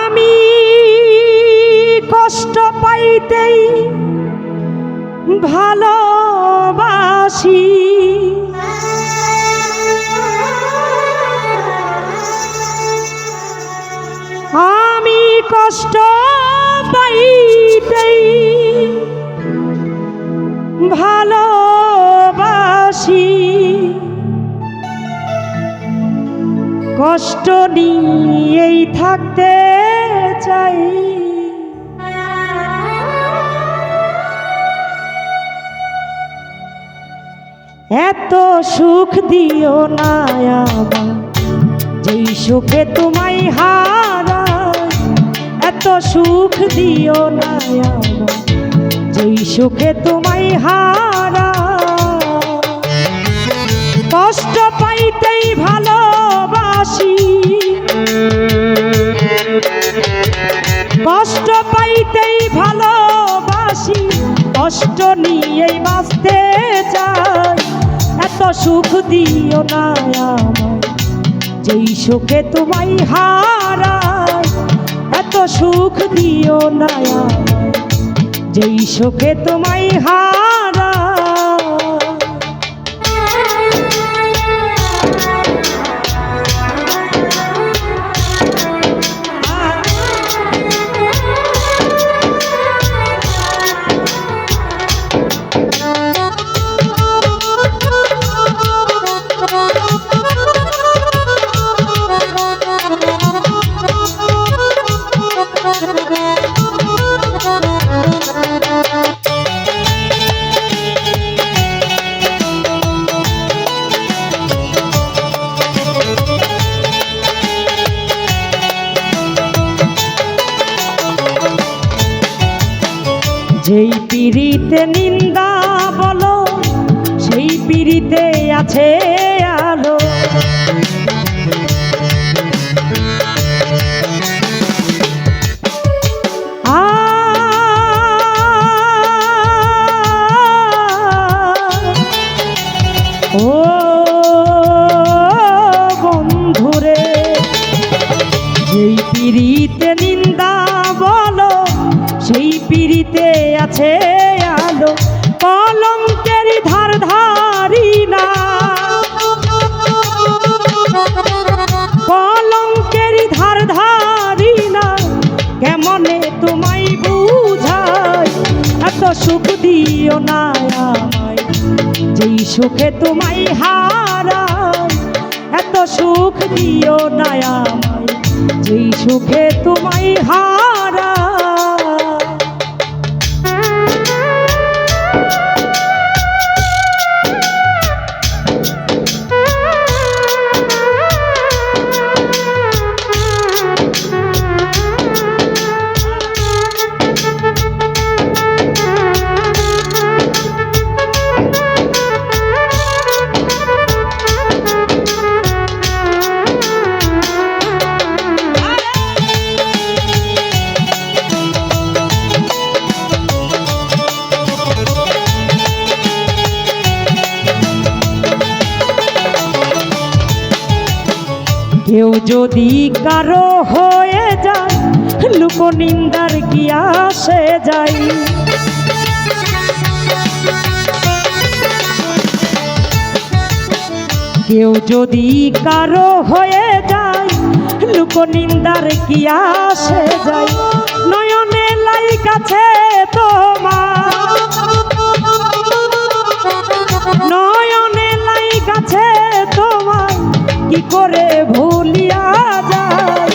আমি কষ্ট পাইতেই ভালোবাসি, আমি কষ্ট পাইতেই ভালোবাসি, কষ্ট নিয়েই থাকতে চাই। এত সুখ দিও না আমার, যেই সুখে তোমায় হারাই। এত সুখ দিও না আমার, যেই সুখে তোমায় হারাই। কষ্ট পাইতেই ভালোবাসি, কষ্ট পাইতেই ভালোবাসি, কষ্ট নিয়েই বাঁচতে চাই। এত সুখ দিও না আমায়, যেই সুখে তোমায় হারাই। এত সুখ দিও না আমায়, যেই সুখে তোমায় হারাই। যেই পিড়িতে নিন্দা বলো, সেই পিড়িতে আছে আলো। ও বন্ধুরে, যেই পিড়িতে নিন্দা বলো, সেই পিড়িতে আছে আলো। কলঙ্কের ধার ধারি না, কলঙ্কের ধার ধারি না, কেমনে তোমায় বুঝাই। এত সুখ দিও না আমায়, যেই সুখে তোমায় হারাই। এত সুখ দিও না আমায়, যেই সুখে তোমায় হারাই। কেউ যদি কারো হয়ে যায়, লোকনিন্দার কি আসে যায়। কেউ যদি কারো হয়ে যায়, লোকনিন্দার কি আসে যায়। নয়নে লাইগাছে তোমার, নয়নে লাইগাছে তোমার, কি করে ভুলিয়া যায়।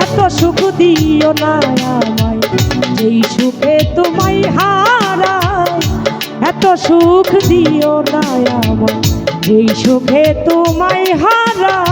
এত সুখ দিও না আমায়, যেই সুখে তোমায় হারাই। এত সুখ দিও না আমায়, যেই সুখে তোমায় হারাই।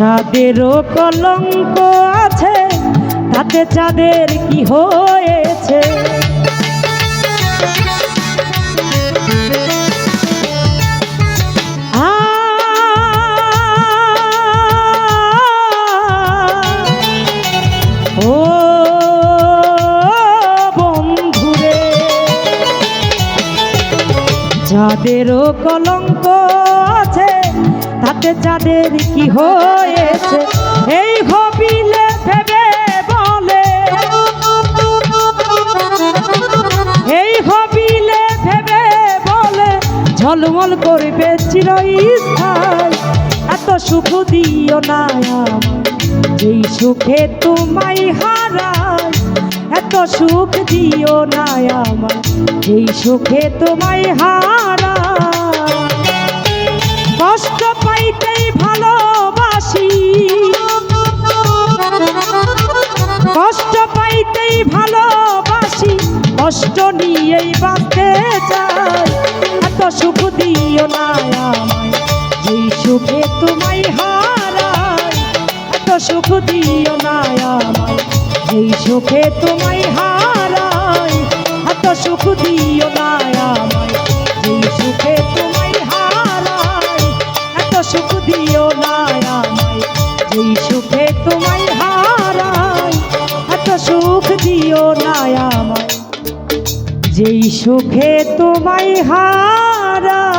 যাদেরও কলঙ্ক আছে তাতে চাঁদের কি হয়েছে। ও বন্ধুরে, যাদেরও কলঙ্ক আছে তাতে চাঁদের কি হয়েছে। এই হবিলে ভেবে বলে, এই হবিলে ভেবে বলে ঝলমল করবে চিরস্থায়ী। এত সুখ দিও না যেই সুখে তোমায় হারাই, এত সুখ দিও না আমার যেই সুখে তোমায় হারাই। কষ্ট পাইতেই ভালোবাসি, কষ্ট পাইতেই ভালোবাসি, কষ্ট নিয়েই বাঁচতে চাই। এত সুখ দিও না আমায় যেই সুখে তোমায় হারাই, এত সুখ দিও না আমায় যেই সুখে তোমায় হারাই, এত সুখ দিও না আমায় যেই সুখে তোমায় হারাই, এত সুখ দিও না আমায় যেই সুখে তোমায় হারাই, এত সুখ দিও না আমায় যেই সুখে তোমায় হারাই।